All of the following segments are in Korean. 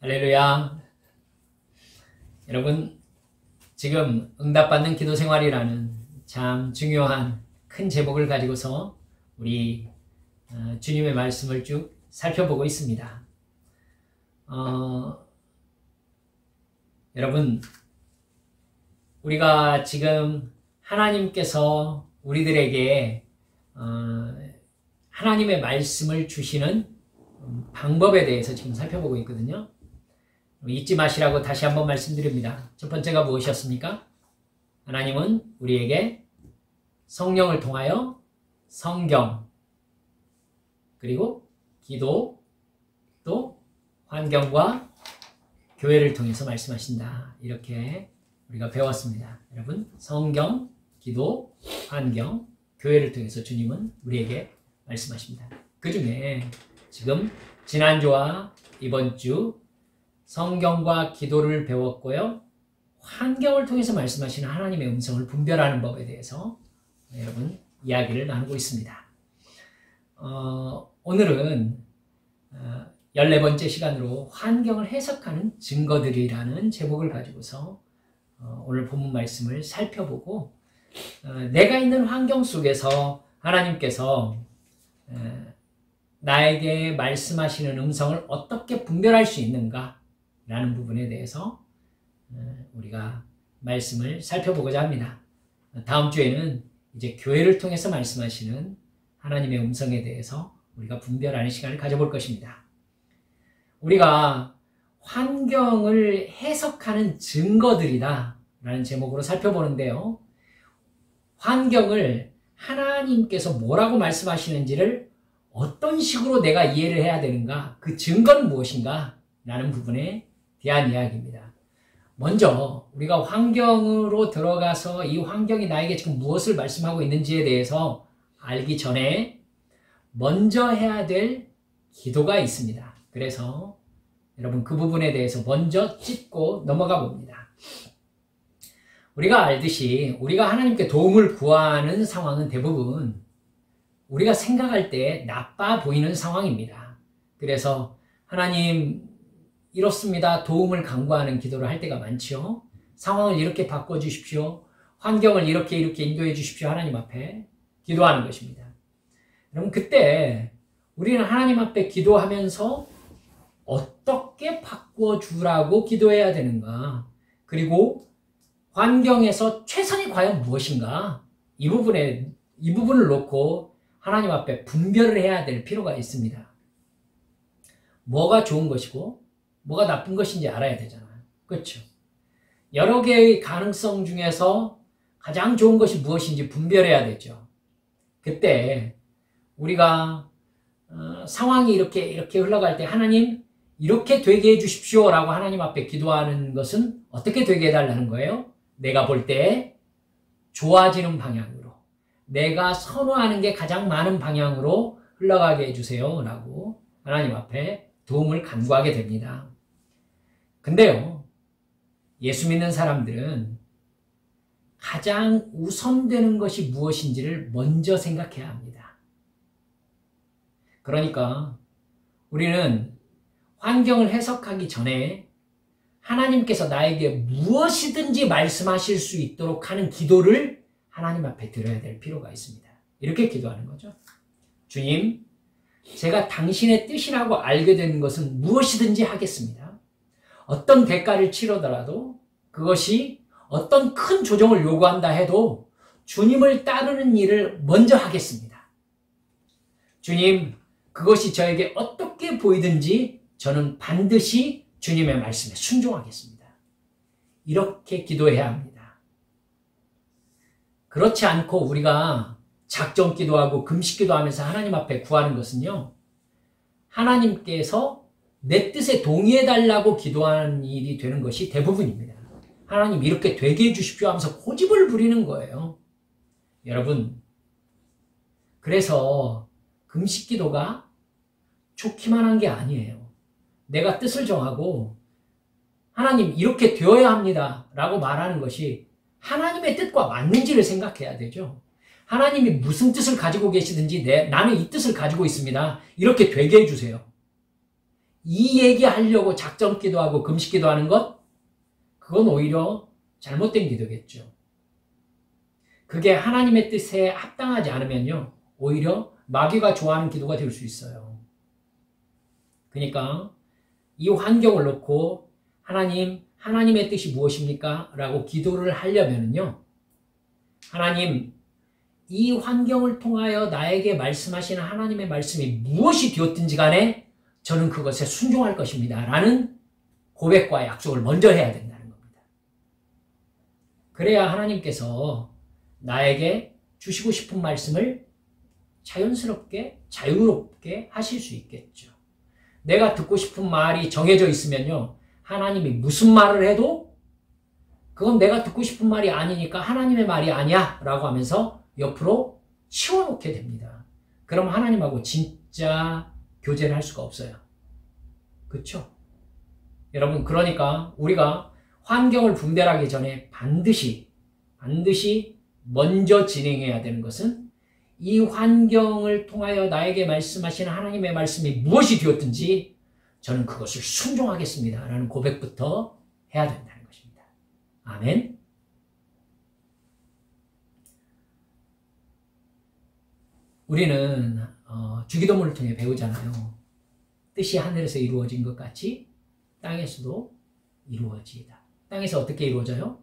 할렐루야. 여러분, 지금 응답받는 기도 생활이라는 참 중요한 큰 제목을 가지고서 우리 주님의 말씀을 쭉 살펴보고 있습니다. 여러분, 우리가 지금 하나님께서 우리들에게 하나님의 말씀을 주시는 방법에 대해서 지금 살펴보고 있거든요. 잊지 마시라고 다시 한번 말씀드립니다. 첫 번째가 무엇이었습니까? 하나님은 우리에게 성령을 통하여 성경, 그리고 기도, 또 환경과 교회를 통해서 말씀하신다. 이렇게 우리가 배웠습니다. 여러분, 성경, 기도, 환경, 교회를 통해서 주님은 우리에게 말씀하십니다. 그 중에 지금 지난주와 이번 주 성경과 기도를 배웠고요. 환경을 통해서 말씀하시는 하나님의 음성을 분별하는 법에 대해서 여러분 이야기를 나누고 있습니다. 오늘은 14번째 시간으로 환경을 해석하는 증거들이라는 제목을 가지고서 오늘 본문 말씀을 살펴보고 내가 있는 환경 속에서 하나님께서 나에게 말씀하시는 음성을 어떻게 분별할 수 있는가 라는 부분에 대해서 우리가 말씀을 살펴보고자 합니다. 다음 주에는 이제 교회를 통해서 말씀하시는 하나님의 음성에 대해서 우리가 분별하는 시간을 가져볼 것입니다. 우리가 환경을 해석하는 증거들이다 라는 제목으로 살펴보는데요. 환경을 하나님께서 뭐라고 말씀하시는지를 어떤 식으로 내가 이해를 해야 되는가, 그 증거는 무엇인가 라는 부분에 대한 이야기입니다. 먼저 우리가 환경으로 들어가서 이 환경이 나에게 지금 무엇을 말씀하고 있는지에 대해서 알기 전에 먼저 해야 될 기도가 있습니다. 그래서 여러분 그 부분에 대해서 먼저 짚고 넘어가 봅니다. 우리가 알듯이 우리가 하나님께 도움을 구하는 상황은 대부분 우리가 생각할 때 나빠 보이는 상황입니다. 그래서 하나님 이렇습니다. 도움을 간구하는 기도를 할 때가 많죠. 상황을 이렇게 바꿔주십시오. 환경을 이렇게 인도해 주십시오. 하나님 앞에 기도하는 것입니다. 여러분 그때 우리는 하나님 앞에 기도하면서 어떻게 바꿔주라고 기도해야 되는가, 그리고 환경에서 최선이 과연 무엇인가, 이 부분을 놓고 하나님 앞에 분별을 해야 될 필요가 있습니다. 뭐가 좋은 것이고 뭐가 나쁜 것인지 알아야 되잖아요. 그렇죠? 여러 개의 가능성 중에서 가장 좋은 것이 무엇인지 분별해야 되죠. 그때 우리가 상황이 이렇게 흘러갈 때 하나님 이렇게 되게 해주십시오 라고 하나님 앞에 기도하는 것은 어떻게 되게 해달라는 거예요? 내가 볼 때 좋아지는 방향으로, 내가 선호하는 게 가장 많은 방향으로 흘러가게 해주세요 라고 하나님 앞에 도움을 간구하게 됩니다. 근데요, 예수 믿는 사람들은 가장 우선되는 것이 무엇인지를 먼저 생각해야 합니다. 그러니까 우리는 환경을 해석하기 전에 하나님께서 나에게 무엇이든지 말씀하실 수 있도록 하는 기도를 하나님 앞에 드려야 될 필요가 있습니다. 이렇게 기도하는 거죠. 주님, 제가 당신의 뜻이라고 알게 된 것은 무엇이든지 하겠습니다. 어떤 대가를 치르더라도, 그것이 어떤 큰 조정을 요구한다 해도 주님을 따르는 일을 먼저 하겠습니다. 주님, 그것이 저에게 어떻게 보이든지 저는 반드시 주님의 말씀에 순종하겠습니다. 이렇게 기도해야 합니다. 그렇지 않고 우리가 작정 기도하고 금식 기도하면서 하나님 앞에 구하는 것은요, 하나님께서 내 뜻에 동의해달라고 기도하는 일이 되는 것이 대부분입니다. 하나님 이렇게 되게 해주십시오 하면서 고집을 부리는 거예요. 여러분, 그래서 금식 기도가 좋기만 한 게 아니에요. 내가 뜻을 정하고 하나님 이렇게 되어야 합니다 라고 말하는 것이 하나님의 뜻과 맞는지를 생각해야 되죠. 하나님이 무슨 뜻을 가지고 계시든지 나는 이 뜻을 가지고 있습니다. 이렇게 되게 해주세요. 이 얘기하려고 작정 기도하고 금식 기도하는 것, 그건 오히려 잘못된 기도겠죠. 그게 하나님의 뜻에 합당하지 않으면요, 오히려 마귀가 좋아하는 기도가 될 수 있어요. 그러니까 이 환경을 놓고 하나님, 하나님의 뜻이 무엇입니까? 라고 기도를 하려면요, 하나님, 이 환경을 통하여 나에게 말씀하시는 하나님의 말씀이 무엇이 되었든지 간에 저는 그것에 순종할 것입니다. 라는 고백과 약속을 먼저 해야 된다는 겁니다. 그래야 하나님께서 나에게 주시고 싶은 말씀을 자연스럽게, 자유롭게 하실 수 있겠죠. 내가 듣고 싶은 말이 정해져 있으면요, 하나님이 무슨 말을 해도 그건 내가 듣고 싶은 말이 아니니까 하나님의 말이 아니야 라고 하면서 옆으로 치워놓게 됩니다. 그럼 하나님하고 진짜 교제를 할 수가 없어요. 그렇죠? 여러분, 그러니까 우리가 환경을 분별하기 전에 반드시 먼저 진행해야 되는 것은 이 환경을 통하여 나에게 말씀하시는 하나님의 말씀이 무엇이 되었든지 저는 그것을 순종하겠습니다 라는 고백부터 해야 된다는 것입니다. 아멘. 우리는 주기도문을 통해 배우잖아요. 뜻이 하늘에서 이루어진 것 같이 땅에서도 이루어지이다. 땅에서 어떻게 이루어져요?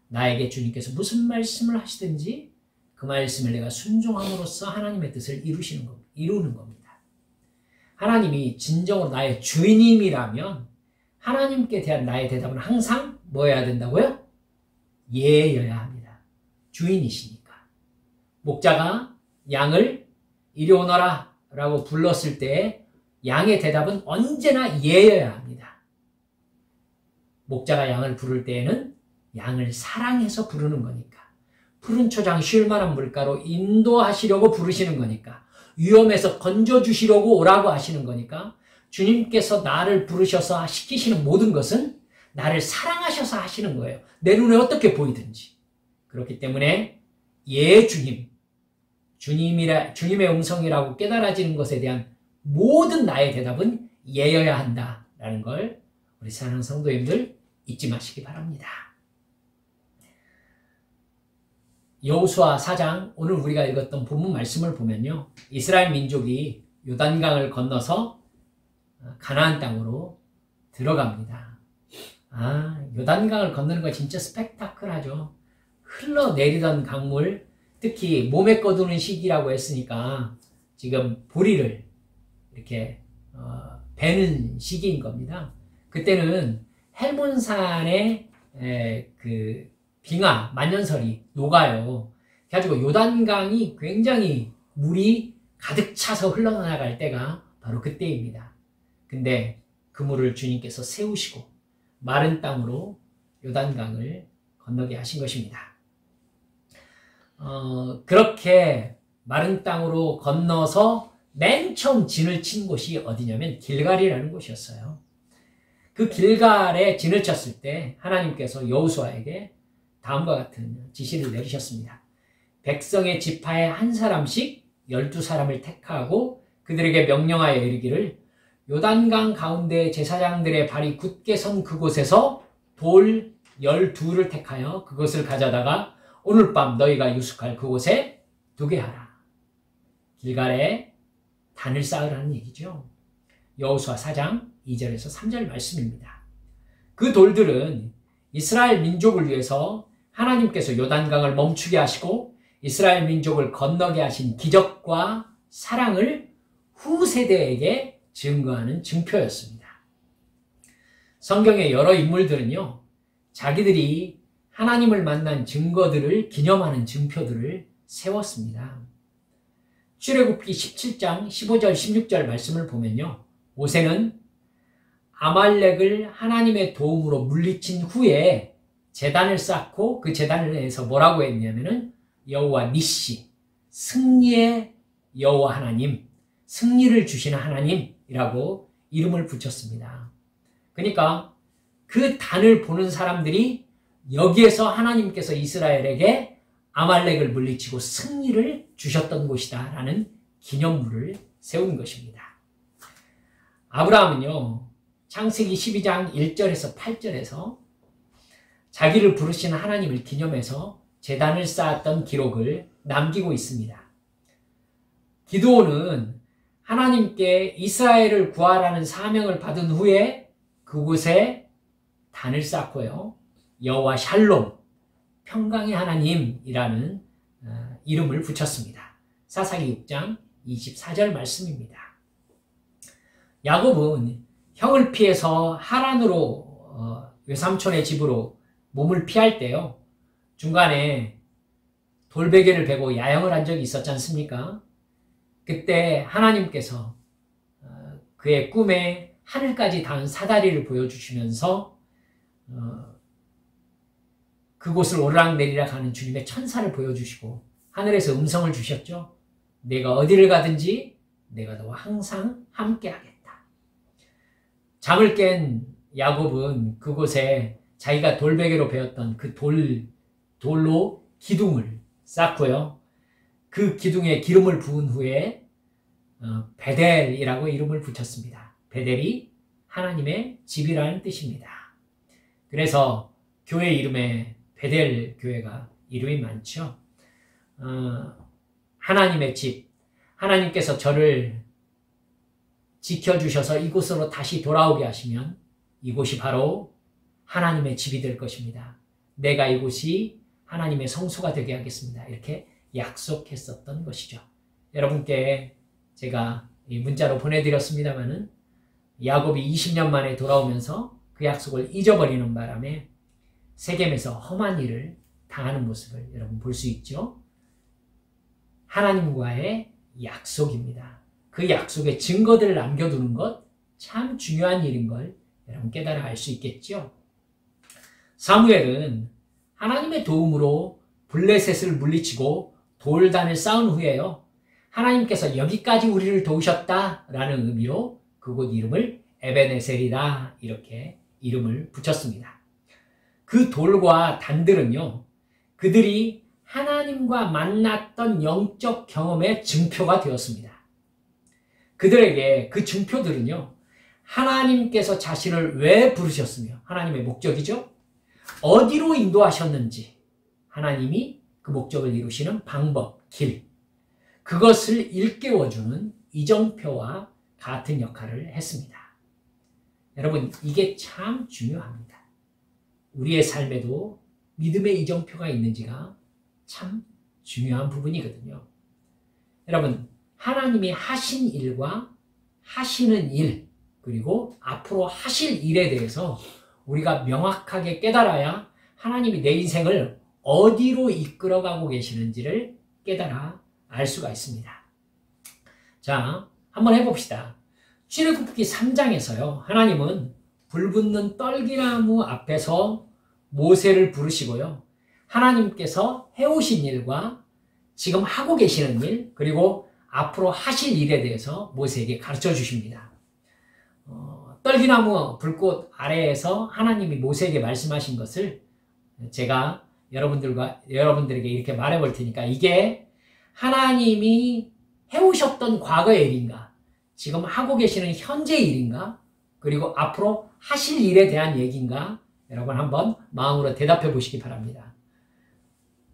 나에게 주님께서 무슨 말씀을 하시든지 그 말씀을 내가 순종함으로써 하나님의 뜻을 이루는 겁니다. 하나님이 진정으로 나의 주인님이라면 하나님께 대한 나의 대답은 항상 뭐여야 된다고요? 예여야 합니다. 주인이시니까. 목자가 양을 이리 오너라 라고 불렀을 때 양의 대답은 언제나 예여야 합니다. 목자가 양을 부를 때에는 양을 사랑해서 부르는 거니까. 푸른 초장 쉴 만한 물가로 인도하시려고 부르시는 거니까. 위험에서 건져주시려고 오라고 하시는 거니까. 주님께서 나를 부르셔서 시키시는 모든 것은 나를 사랑하셔서 하시는 거예요. 내 눈에 어떻게 보이든지. 그렇기 때문에 주님의 음성이라고 깨달아지는 것에 대한 모든 나의 대답은 예여야 한다라는 걸 우리 사랑하는 성도님들 잊지 마시기 바랍니다. 여호수아 4장, 오늘 우리가 읽었던 본문 말씀을 보면요, 이스라엘 민족이 요단강을 건너서 가나안 땅으로 들어갑니다. 요단강을 건너는 거 진짜 스펙타클하죠. 흘러내리던 강물, 특히 몸에 꺼두는 시기라고 했으니까 지금 보리를 이렇게 베는 시기인 겁니다. 그때는 헬몬산의 그 빙하, 만년설이 녹아요. 그래가지고 요단강이 굉장히 물이 가득 차서 흘러나갈 때가 바로 그때입니다. 근데 그 물을 주님께서 세우시고 마른 땅으로 요단강을 건너게 하신 것입니다. 그렇게 마른 땅으로 건너서 맨 처음 진을 친 곳이 어디냐면 길갈이라는 곳이었어요. 그 길갈에 진을 쳤을 때 하나님께서 여호수아에게 다음과 같은 지시를 내리셨습니다. 백성의 지파에 한 사람씩 12사람을 택하고 그들에게 명령하여 이르기를 요단강 가운데 제사장들의 발이 굳게 선 그곳에서 돌 12를 택하여 그것을 가져다가 오늘 밤 너희가 유숙할 그곳에 두게 하라. 길갈에 단을 쌓으라는 얘기죠. 여호수아 4장 2절에서 3절 말씀입니다. 그 돌들은 이스라엘 민족을 위해서 하나님께서 요단강을 멈추게 하시고 이스라엘 민족을 건너게 하신 기적과 사랑을 후세대에게 증거하는 증표였습니다. 성경의 여러 인물들은요, 자기들이 하나님을 만난 증거들을 기념하는 증표들을 세웠습니다. 출애굽기 17장 15절 16절 말씀을 보면요, 모세는 아말렉을 하나님의 도움으로 물리친 후에 제단을 쌓고 그 제단을 내서 뭐라고 했냐면은 여호와 니시, 승리의 여호와 하나님, 승리를 주시는 하나님이라고 이름을 붙였습니다. 그러니까 그 단을 보는 사람들이 여기에서 하나님께서 이스라엘에게 아말렉을 물리치고 승리를 주셨던 곳이다 라는 기념물을 세운 것입니다. 아브라함은요, 창세기 12장 1절에서 8절에서 자기를 부르신 하나님을 기념해서 제단을 쌓았던 기록을 남기고 있습니다. 기드온은 하나님께 이스라엘을 구하라는 사명을 받은 후에 그곳에 단을 쌓고요, 여호와 샬롬, 평강의 하나님이라는 이름을 붙였습니다. 사사기 6장 24절 말씀입니다. 야곱은 형을 피해서 하란으로 외삼촌의 집으로 몸을 피할 때요, 중간에 돌베개를 베고 야영을 한 적이 있었지 않습니까? 그때 하나님께서 그의 꿈에 하늘까지 닿은 사다리를 보여주시면서 그곳을 오르락내리락 하는 주님의 천사를 보여주시고 하늘에서 음성을 주셨죠. 내가 어디를 가든지 내가 너와 항상 함께하겠다. 잠을 깬 야곱은 그곳에 자기가 돌베개로 베었던 그 돌로 기둥을 쌓고요, 그 기둥에 기름을 부은 후에 베델이라고 이름을 붙였습니다. 베델이 하나님의 집이라는 뜻입니다. 그래서 교회 이름에 베델 교회가 이름이 많죠. 하나님의 집, 하나님께서 저를 지켜주셔서 이곳으로 다시 돌아오게 하시면 이곳이 바로 하나님의 집이 될 것입니다. 내가 이곳이 하나님의 성소가 되게 하겠습니다. 이렇게 약속했었던 것이죠. 여러분께 제가 이 문자로 보내드렸습니다마는 야곱이 20년 만에 돌아오면서 그 약속을 잊어버리는 바람에 세겜에서 험한 일을 당하는 모습을 여러분 볼 수 있죠. 하나님과의 약속입니다. 그 약속의 증거들을 남겨두는 것 참 중요한 일인 걸 여러분 깨달아 알 수 있겠죠. 사무엘은 하나님의 도움으로 블레셋을 물리치고 돌단을 쌓은 후에요, 하나님께서 여기까지 우리를 도우셨다라는 의미로 그곳 이름을 에베네셀이다 이렇게 이름을 붙였습니다. 그 돌과 단들은요, 그들이 하나님과 만났던 영적 경험의 증표가 되었습니다. 그들에게 그 증표들은요, 하나님께서 자신을 왜 부르셨으며 하나님의 목적이죠, 어디로 인도하셨는지 하나님이 그 목적을 이루시는 방법, 길, 그것을 일깨워주는 이정표와 같은 역할을 했습니다. 여러분, 이게 참 중요합니다. 우리의 삶에도 믿음의 이정표가 있는지가 참 중요한 부분이거든요. 여러분, 하나님이 하신 일과 하시는 일, 그리고 앞으로 하실 일에 대해서 우리가 명확하게 깨달아야 하나님이 내 인생을 어디로 이끌어가고 계시는지를 깨달아 알 수가 있습니다. 자, 한번 해봅시다. 출애굽기 3장에서요, 하나님은 불붙는 떨기나무 앞에서 모세를 부르시고요, 하나님께서 해오신 일과 지금 하고 계시는 일, 그리고 앞으로 하실 일에 대해서 모세에게 가르쳐 주십니다. 떨기나무 불꽃 아래에서 하나님이 모세에게 말씀하신 것을 제가 여러분들에게 이렇게 말해 볼 테니까, 이게 하나님이 해오셨던 과거의 일인가, 지금 하고 계시는 현재 일인가, 그리고 앞으로 하실 일에 대한 얘기인가, 여러분 한번 마음으로 대답해 보시기 바랍니다.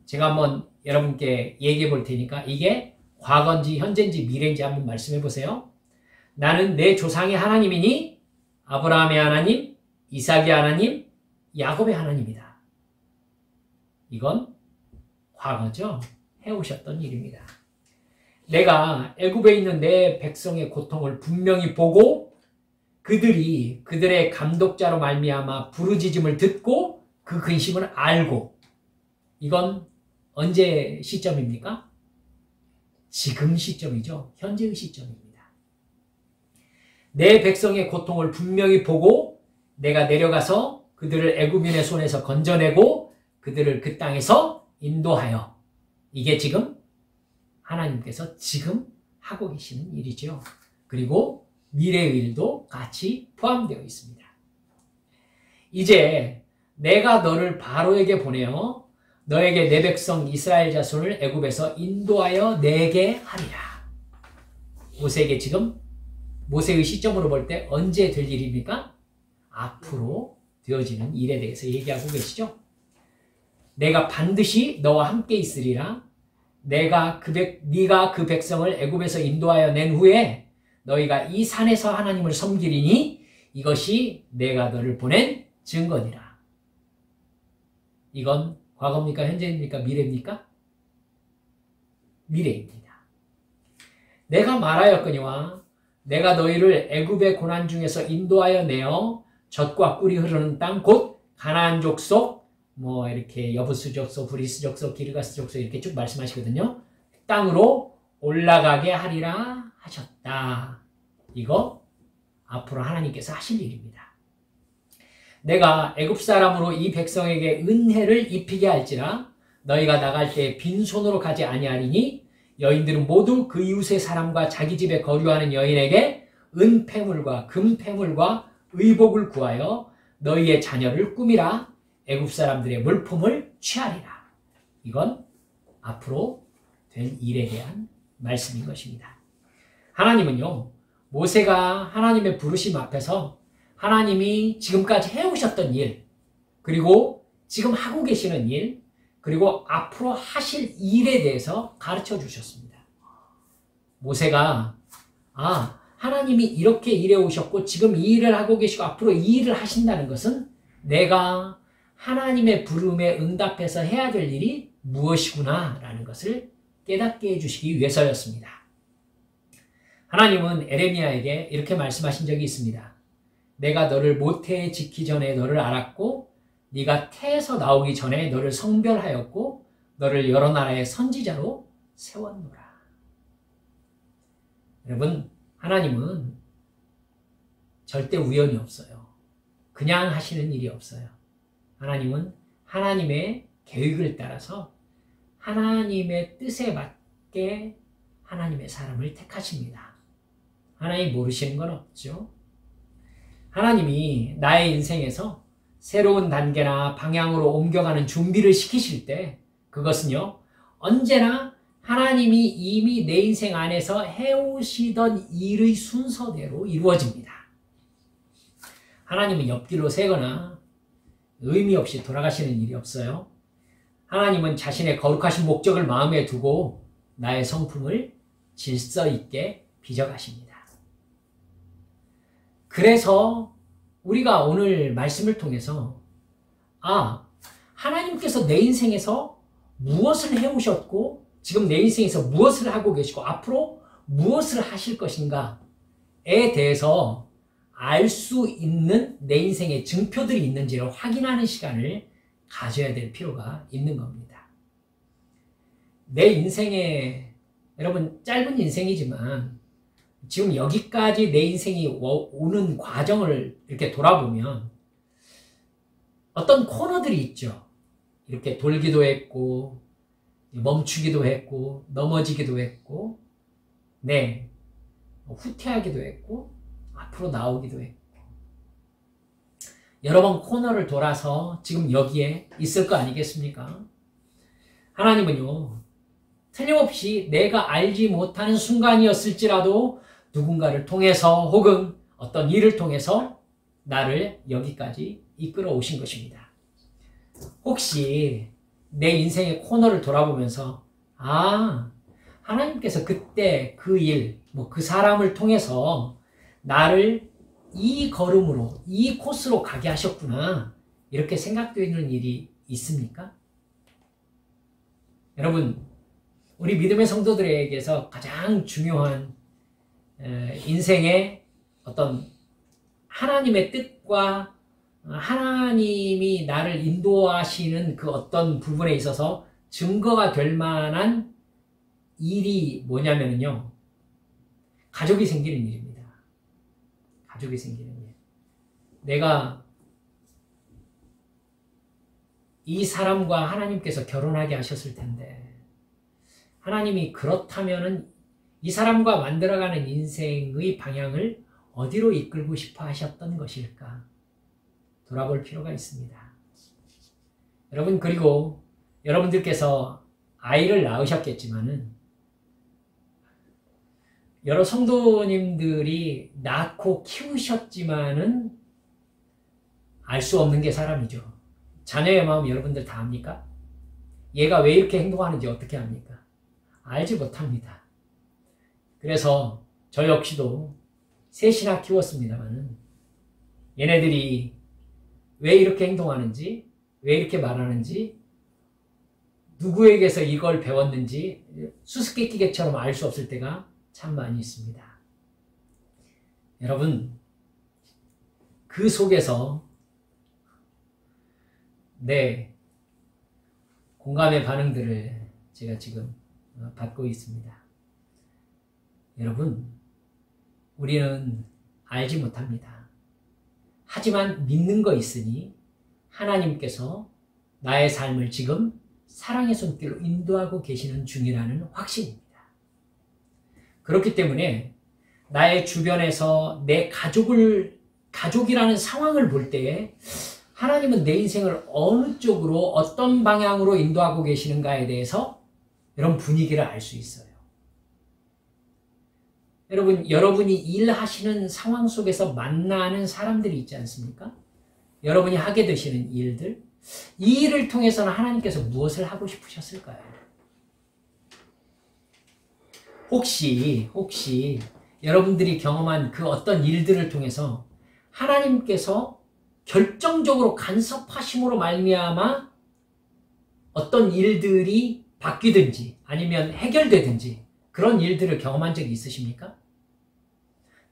제가 한번 여러분께 얘기해 볼 테니까 이게 과거인지 현재인지 미래인지 한번 말씀해 보세요. 나는 내 조상의 하나님이니 아브라함의 하나님, 이삭의 하나님, 야곱의 하나님이다. 이건 과거죠. 해오셨던 일입니다. 내가 애굽에 있는 내 백성의 고통을 분명히 보고 그들의 감독자로 말미암아 부르짖음을 듣고 그 근심을 알고, 이건 언제 시점입니까? 지금 시점이죠. 현재의 시점입니다. 내 백성의 고통을 분명히 보고 내가 내려가서 그들을 애굽인의 손에서 건져내고 그들을 그 땅에서 인도하여, 이게 지금 하나님께서 지금 하고 계시는 일이죠. 그리고 미래의 일도 같이 포함되어 있습니다. 이제 내가 너를 바로에게 보내어 너에게 내 백성 이스라엘 자손을 애굽에서 인도하여 내게 하리라. 모세에게 지금 모세의 시점으로 볼 때 언제 될 일입니까? 앞으로 되어지는 일에 대해서 얘기하고 계시죠. 내가 반드시 너와 함께 있으리라. 네가 그 백성을 애굽에서 인도하여 낸 후에 너희가 이 산에서 하나님을 섬기리니 이것이 내가 너를 보낸 증거니라. 이건 과거입니까? 현재입니까? 미래입니까? 미래입니다. 내가 말하였거니와 내가 너희를 애굽의 고난 중에서 인도하여 내어 젖과 꿀이 흐르는 땅 곧 가나안 족속 뭐 이렇게 여부스 족속, 브리스 족속, 기르가스 족속 이렇게 쭉 말씀하시거든요. 땅으로 올라가게 하리라 하셨다. 이거 앞으로 하나님께서 하실 일입니다. 내가 애굽 사람으로 이 백성에게 은혜를 입히게 할지라 너희가 나갈 때 빈손으로 가지 아니하리니 여인들은 모두 그 이웃의 사람과 자기 집에 거류하는 여인에게 은폐물과 금폐물과 의복을 구하여 너희의 자녀를 꾸미라. 애굽 사람들의 물품을 취하리라. 이건 앞으로 된 일에 대한 말씀인 것입니다. 하나님은요, 모세가 하나님의 부르심 앞에서 하나님이 지금까지 해오셨던 일, 그리고 지금 하고 계시는 일, 그리고 앞으로 하실 일에 대해서 가르쳐 주셨습니다. 모세가 하나님이 이렇게 일해 오셨고 지금 이 일을 하고 계시고 앞으로 이 일을 하신다는 것은 내가 하나님의 부름에 응답해서 해야 될 일이 무엇이구나 라는 것을 깨닫게 해주시기 위해서였습니다. 하나님은 에레미야에게 이렇게 말씀하신 적이 있습니다. 내가 너를 모태에 짓기 전에 너를 알았고 네가 태에서 나오기 전에 너를 성별하였고 너를 여러 나라의 선지자로 세웠노라. 여러분, 하나님은 절대 우연이 없어요. 그냥 하시는 일이 없어요. 하나님은 하나님의 계획을 따라서 하나님의 뜻에 맞게 하나님의 사람을 택하십니다. 하나님 모르시는 건 없죠. 하나님이 나의 인생에서 새로운 단계나 방향으로 옮겨가는 준비를 시키실 때 그것은요, 언제나 하나님이 이미 내 인생 안에서 해오시던 일의 순서대로 이루어집니다. 하나님은 옆길로 새거나 의미 없이 돌아가시는 일이 없어요. 하나님은 자신의 거룩하신 목적을 마음에 두고 나의 성품을 질서 있게 빚어가십니다. 그래서 우리가 오늘 말씀을 통해서 하나님께서 내 인생에서 무엇을 해오셨고 지금 내 인생에서 무엇을 하고 계시고 앞으로 무엇을 하실 것인가에 대해서 알 수 있는 내 인생의 증표들이 있는지를 확인하는 시간을 가져야 될 필요가 있는 겁니다. 내 인생에, 여러분 짧은 인생이지만 지금 여기까지 내 인생이 오는 과정을 이렇게 돌아보면 어떤 코너들이 있죠. 이렇게 돌기도 했고 멈추기도 했고 넘어지기도 했고 후퇴하기도 했고 앞으로 나오기도 했고 여러 번 코너를 돌아서 지금 여기에 있을 거 아니겠습니까? 하나님은요, 틀림없이 내가 알지 못하는 순간이었을지라도 누군가를 통해서 혹은 어떤 일을 통해서 나를 여기까지 이끌어 오신 것입니다. 혹시 내 인생의 코너를 돌아보면서 하나님께서 그때 그 일, 그 사람을 통해서 나를 이 걸음으로, 이 코스로 가게 하셨구나 이렇게 생각되는 일이 있습니까? 여러분, 우리 믿음의 성도들에게서 가장 중요한 인생의 어떤 하나님의 뜻과 하나님이 나를 인도하시는 그 어떤 부분에 있어서 증거가 될 만한 일이 뭐냐면요, 가족이 생기는 일입니다. 가족이 생기는 일. 내가 이 사람과 하나님께서 결혼하게 하셨을 텐데 하나님이 그렇다면은 이 사람과 만들어가는 인생의 방향을 어디로 이끌고 싶어 하셨던 것일까? 돌아볼 필요가 있습니다. 여러분, 그리고 여러분들께서 아이를 낳으셨겠지만은 여러 성도님들이 낳고 키우셨지만은 알 수 없는 게 사람이죠. 자녀의 마음 여러분들 다 압니까? 얘가 왜 이렇게 행동하는지 어떻게 압니까? 알지 못합니다. 그래서 저 역시도 셋이나 키웠습니다만은 얘네들이 왜 이렇게 행동하는지, 왜 이렇게 말하는지, 누구에게서 이걸 배웠는지 수수께끼개처럼 알 수 없을 때가 참 많이 있습니다. 여러분, 그 속에서 공감의 반응들을 제가 지금 받고 있습니다. 여러분, 우리는 알지 못합니다. 하지만 믿는 거 있으니 하나님께서 나의 삶을 지금 사랑의 손길로 인도하고 계시는 중이라는 확신입니다. 그렇기 때문에 나의 주변에서 내 가족이라는 상황을 볼 때에 하나님은 내 인생을 어느 쪽으로 어떤 방향으로 인도하고 계시는가에 대해서 이런 분위기를 알 수 있어요. 여러분이 일하시는 상황 속에서 만나는 사람들이 있지 않습니까? 여러분이 하게 되시는 일들, 이 일을 통해서는 하나님께서 무엇을 하고 싶으셨을까요? 혹시 여러분들이 경험한 그 어떤 일들을 통해서 하나님께서 결정적으로 간섭하심으로 말미암아 어떤 일들이 바뀌든지 아니면 해결되든지 그런 일들을 경험한 적이 있으십니까?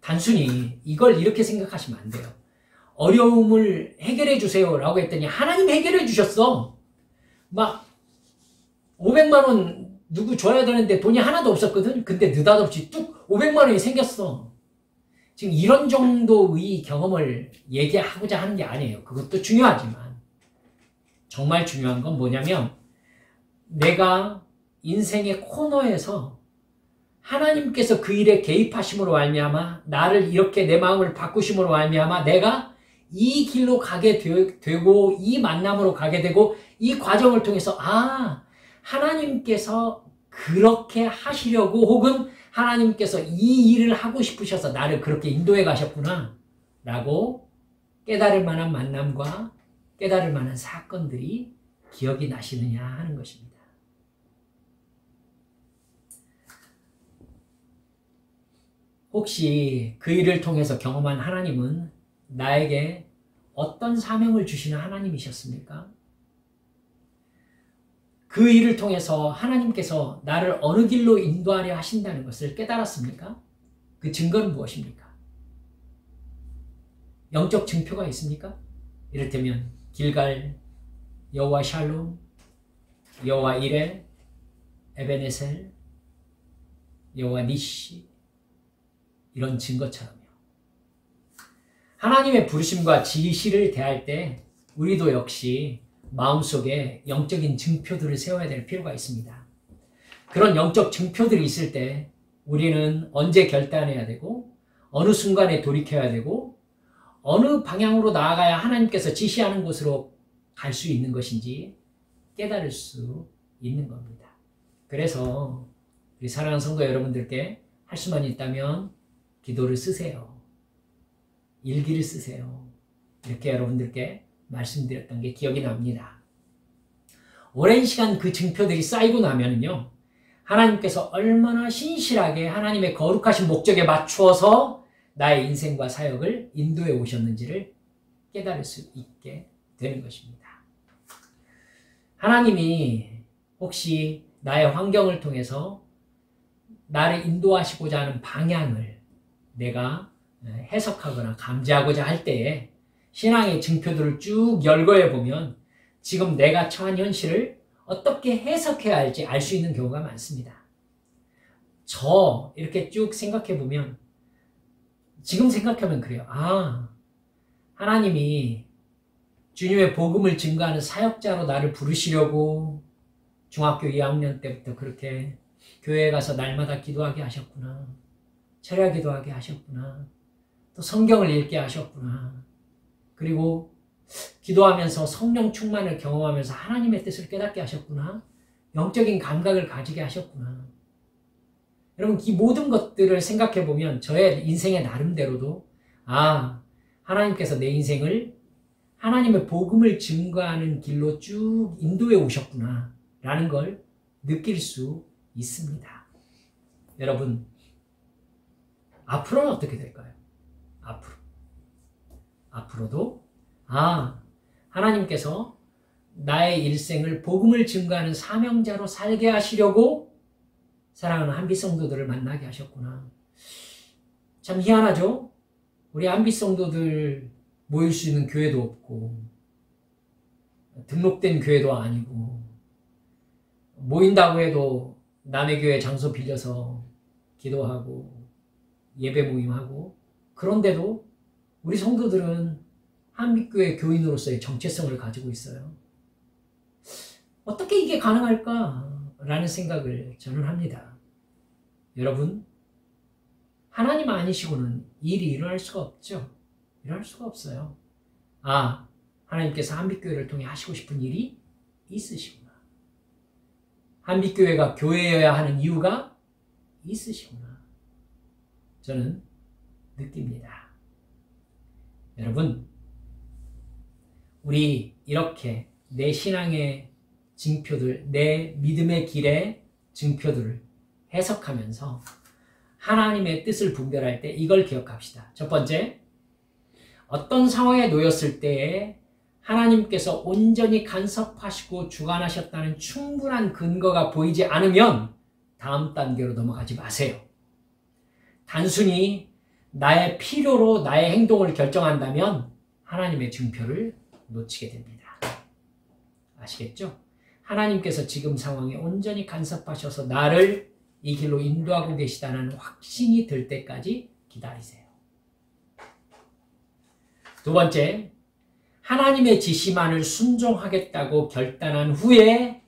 단순히 이걸 이렇게 생각하시면 안 돼요. 어려움을 해결해 주세요 라고 했더니 하나님 해결해 주셨어. 막 500만 원 누구 줘야 되는데 돈이 하나도 없었거든. 근데 느닷없이 뚝 500만 원이 생겼어. 지금 이런 정도의 경험을 얘기하고자 하는 게 아니에요. 그것도 중요하지만 정말 중요한 건 뭐냐면 내가 인생의 코너에서 하나님께서 그 일에 개입하심으로 말미암아 나를 이렇게 내 마음을 바꾸심으로 말미암아 내가 이 길로 가게 되고 이 만남으로 가게 되고 이 과정을 통해서 하나님께서 그렇게 하시려고 혹은 하나님께서 이 일을 하고 싶으셔서 나를 그렇게 인도해 가셨구나 라고 깨달을 만한 만남과 깨달을 만한 사건들이 기억이 나시느냐 하는 것입니다. 혹시 그 일을 통해서 경험한 하나님은 나에게 어떤 사명을 주시는 하나님이셨습니까? 그 일을 통해서 하나님께서 나를 어느 길로 인도하려 하신다는 것을 깨달았습니까? 그 증거는 무엇입니까? 영적 증표가 있습니까? 이를테면 길갈, 여호와 샬롬, 여호와 이레, 에베네셀, 여호와 니시 이런 증거처럼요. 하나님의 부르심과 지시를 대할 때 우리도 역시 마음속에 영적인 증표들을 세워야 될 필요가 있습니다. 그런 영적 증표들이 있을 때 우리는 언제 결단해야 되고 어느 순간에 돌이켜야 되고 어느 방향으로 나아가야 하나님께서 지시하는 곳으로 갈 수 있는 것인지 깨달을 수 있는 겁니다. 그래서 우리 사랑하는 성도 여러분들께 할 수만 있다면 기도를 쓰세요. 일기를 쓰세요. 이렇게 여러분들께 말씀드렸던 게 기억이 납니다. 오랜 시간 그 증표들이 쌓이고 나면은요, 하나님께서 얼마나 신실하게 하나님의 거룩하신 목적에 맞추어서 나의 인생과 사역을 인도해 오셨는지를 깨달을 수 있게 되는 것입니다. 하나님이 혹시 나의 환경을 통해서 나를 인도하시고자 하는 방향을 내가 해석하거나 감지하고자 할 때에 신앙의 증표들을 쭉 열거해 보면 지금 내가 처한 현실을 어떻게 해석해야 할지 알 수 있는 경우가 많습니다. 이렇게 쭉 생각해 보면 지금 생각하면 그래요. 하나님이 주님의 복음을 증거하는 사역자로 나를 부르시려고 중학교 2학년 때부터 그렇게 교회에 가서 날마다 기도하게 하셨구나. 철야 기도하게 하셨구나. 또 성경을 읽게 하셨구나. 그리고 기도하면서 성령 충만을 경험하면서 하나님의 뜻을 깨닫게 하셨구나. 영적인 감각을 가지게 하셨구나. 여러분, 이 모든 것들을 생각해 보면 저의 인생의 나름대로도 하나님께서 내 인생을 하나님의 복음을 증거하는 길로 쭉 인도해 오셨구나 라는 걸 느낄 수 있습니다. 여러분, 앞으로는 어떻게 될까요? 앞으로도 하나님께서 나의 일생을 복음을 증거하는 사명자로 살게 하시려고 사랑하는 한빛 성도들을 만나게 하셨구나. 참 희한하죠? 우리 한빛 성도들 모일 수 있는 교회도 없고 등록된 교회도 아니고 모인다고 해도 남의 교회 장소 빌려서 기도하고 예배 모임하고, 그런데도 우리 성도들은 한빛교회 교인으로서의 정체성을 가지고 있어요. 어떻게 이게 가능할까라는 생각을 저는 합니다. 여러분, 하나님 아니시고는 일이 일어날 수가 없죠. 일어날 수가 없어요. 하나님께서 한빛교회를 통해 하시고 싶은 일이 있으시구나. 한빛교회가 교회여야 하는 이유가 있으시구나. 저는 느낍니다. 여러분, 우리 이렇게 내 신앙의 증표들, 내 믿음의 길의 증표들을 해석하면서 하나님의 뜻을 분별할 때 이걸 기억합시다. 첫 번째, 어떤 상황에 놓였을 때에 하나님께서 온전히 간섭하시고 주관하셨다는 충분한 근거가 보이지 않으면 다음 단계로 넘어가지 마세요. 단순히 나의 필요로 나의 행동을 결정한다면 하나님의 증표를 놓치게 됩니다. 아시겠죠? 하나님께서 지금 상황에 온전히 간섭하셔서 나를 이 길로 인도하고 계시다는 확신이 들 때까지 기다리세요. 두 번째, 하나님의 지시만을 순종하겠다고 결단한 후에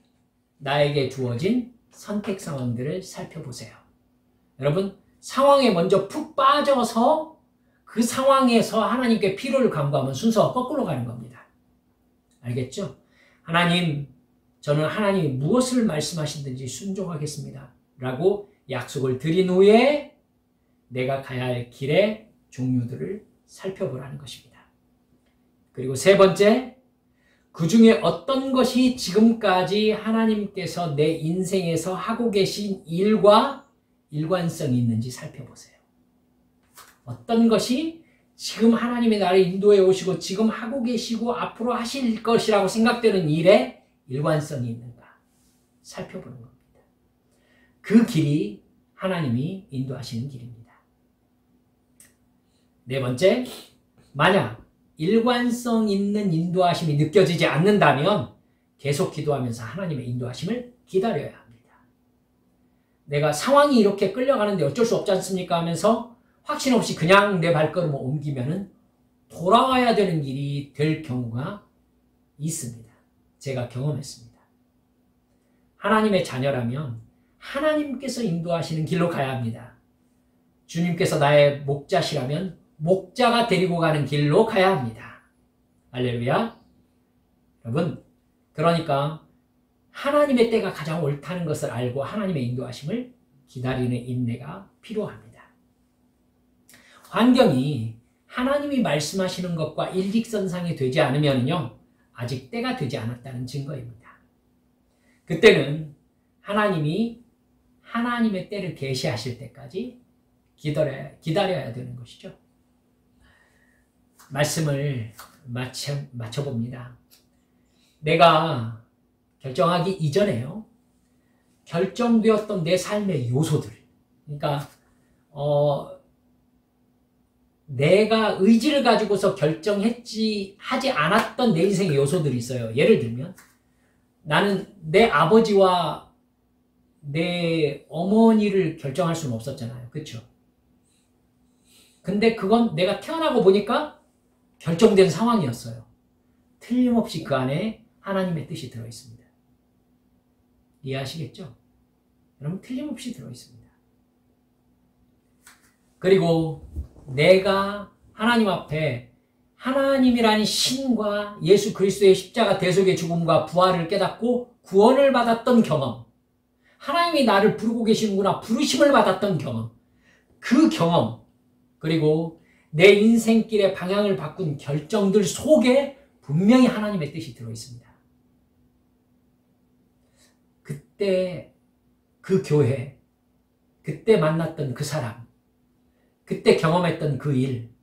나에게 주어진 선택 상황들을 살펴보세요. 여러분, 상황에 먼저 푹 빠져서 그 상황에서 하나님께 필요를 간구하면 순서가 거꾸로 가는 겁니다. 알겠죠? 하나님, 저는 하나님이 무엇을 말씀하시든지 순종하겠습니다 라고 약속을 드린 후에 내가 가야 할 길의 종류들을 살펴보라는 것입니다. 그리고 세 번째, 그 중에 어떤 것이 지금까지 하나님께서 내 인생에서 하고 계신 일과 일관성이 있는지 살펴보세요. 어떤 것이 지금 하나님의 나를 인도해 오시고 지금 하고 계시고 앞으로 하실 것이라고 생각되는 일에 일관성이 있는가 살펴보는 겁니다. 그 길이 하나님이 인도하시는 길입니다. 네 번째, 만약 일관성 있는 인도하심이 느껴지지 않는다면 계속 기도하면서 하나님의 인도하심을 기다려야 합니다. 내가 상황이 이렇게 끌려가는데 어쩔 수 없지 않습니까 하면서 확신 없이 그냥 내 발걸음을 옮기면은 돌아와야 되는 길이 될 경우가 있습니다. 제가 경험했습니다. 하나님의 자녀라면 하나님께서 인도하시는 길로 가야 합니다. 주님께서 나의 목자시라면 목자가 데리고 가는 길로 가야 합니다. 할렐루야. 여러분, 그러니까 하나님의 때가 가장 옳다는 것을 알고 하나님의 인도하심을 기다리는 인내가 필요합니다. 환경이 하나님이 말씀하시는 것과 일직선상이 되지 않으면요, 아직 때가 되지 않았다는 증거입니다. 그때는 하나님이 하나님의 때를 계시하실 때까지 기다려야 되는 것이죠. 말씀을 마쳐봅니다. 내가 결정하기 이전에요, 결정되었던 내 삶의 요소들, 그러니까 내가 의지를 가지고서 하지 않았던 내 인생의 요소들이 있어요. 예를 들면 나는 내 아버지와 내 어머니를 결정할 수는 없었잖아요. 그렇죠? 근데 그건 내가 태어나고 보니까 결정된 상황이었어요. 틀림없이 그 안에 하나님의 뜻이 들어있습니다. 이해하시겠죠? 여러분, 틀림없이 들어있습니다. 그리고 내가 하나님 앞에 하나님이라는 신과 예수 그리스도의 십자가 대속의 죽음과 부활을 깨닫고 구원을 받았던 경험, 하나님이 나를 부르고 계시는구나. 부르심을 받았던 경험. 그 경험, 그리고 내 인생길의 방향을 바꾼 결정들 속에 분명히 하나님의 뜻이 들어있습니다. 그때 그 교회, 그때 만났던 그 사람, 그때 경험했던 그 일,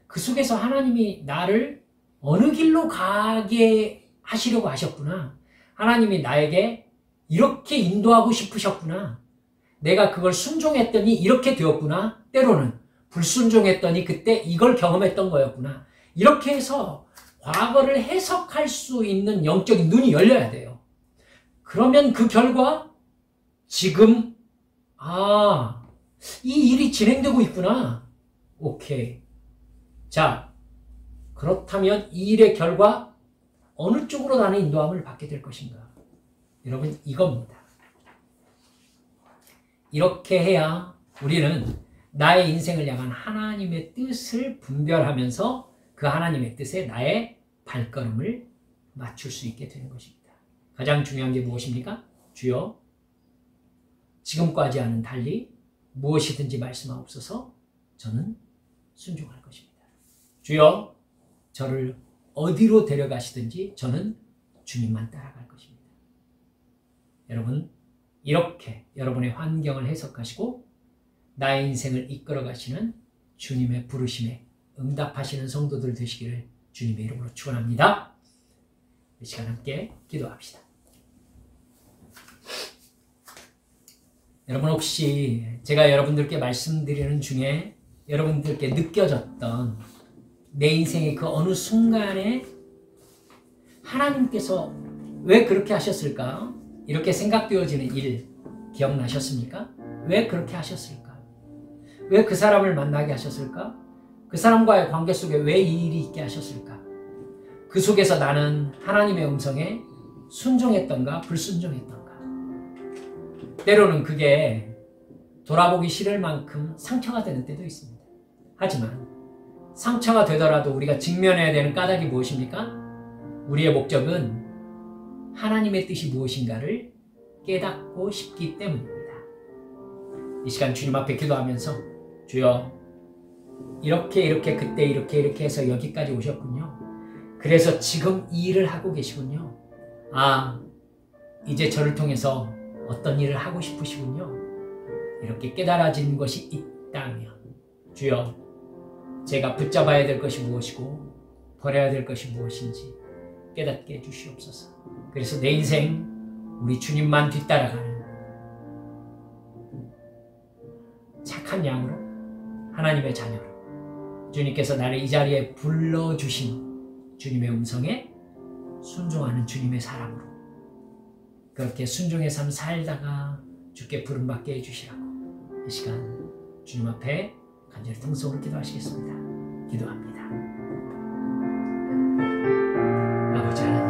그 속에서 하나님이 나를 어느 길로 가게 하시려고 하셨구나. 하나님이 나에게 이렇게 인도하고 싶으셨구나. 내가 그걸 순종했더니 이렇게 되었구나. 때로는 불순종했더니 그때 이걸 경험했던 거였구나. 이렇게 해서 과거를 해석할 수 있는 영적인 눈이 열려야 돼요. 그러면 그 결과 지금 이 일이 진행되고 있구나. 오케이. 자, 그렇다면 이 일의 결과 어느 쪽으로 나는 인도함을 받게 될 것인가? 여러분, 이겁니다. 이렇게 해야 우리는 나의 인생을 향한 하나님의 뜻을 분별하면서 그 하나님의 뜻에 나의 발걸음을 맞출 수 있게 되는 것입니다. 가장 중요한 게 무엇입니까? 주여, 지금까지와는 달리 무엇이든지 말씀하옵소서. 저는 순종할 것입니다. 주여, 저를 어디로 데려가시든지 저는 주님만 따라갈 것입니다. 여러분, 이렇게 여러분의 환경을 해석하시고 나의 인생을 이끌어 가시는 주님의 부르심에 응답하시는 성도들 되시기를 주님의 이름으로 축원합니다. 이 시간 함께 기도합시다. 여러분, 혹시 제가 여러분들께 말씀드리는 중에 여러분들께 느껴졌던 내 인생의 그 어느 순간에 하나님께서 왜 그렇게 하셨을까? 이렇게 생각되어지는 일 기억나셨습니까? 왜 그렇게 하셨을까? 왜 그 사람을 만나게 하셨을까? 그 사람과의 관계 속에 왜 이 일이 있게 하셨을까? 그 속에서 나는 하나님의 음성에 순종했던가 불순종했던가? 때로는 그게 돌아보기 싫을 만큼 상처가 되는 때도 있습니다. 하지만 상처가 되더라도 우리가 직면해야 되는 까닭이 무엇입니까? 우리의 목적은 하나님의 뜻이 무엇인가를 깨닫고 싶기 때문입니다. 이 시간 주님 앞에 기도하면서 주여, 이렇게 그때 이렇게 해서 여기까지 오셨군요. 그래서 지금 이 일을 하고 계시군요. 이제 저를 통해서 어떤 일을 하고 싶으시군요. 이렇게 깨달아진 것이 있다면 주여, 제가 붙잡아야 될 것이 무엇이고 버려야 될 것이 무엇인지 깨닫게 해주시옵소서. 그래서 내 인생 우리 주님만 뒤따라가는 착한 양으로, 하나님의 자녀로, 주님께서 나를 이 자리에 불러주신 주님의 음성에 순종하는 주님의 사람으로 그렇게 순종의 삶 살다가 주께 부름받게 해주시라고 이 시간 주님 앞에 간절히 통성으로 기도하시겠습니다. 기도합니다. 아버지 하나님,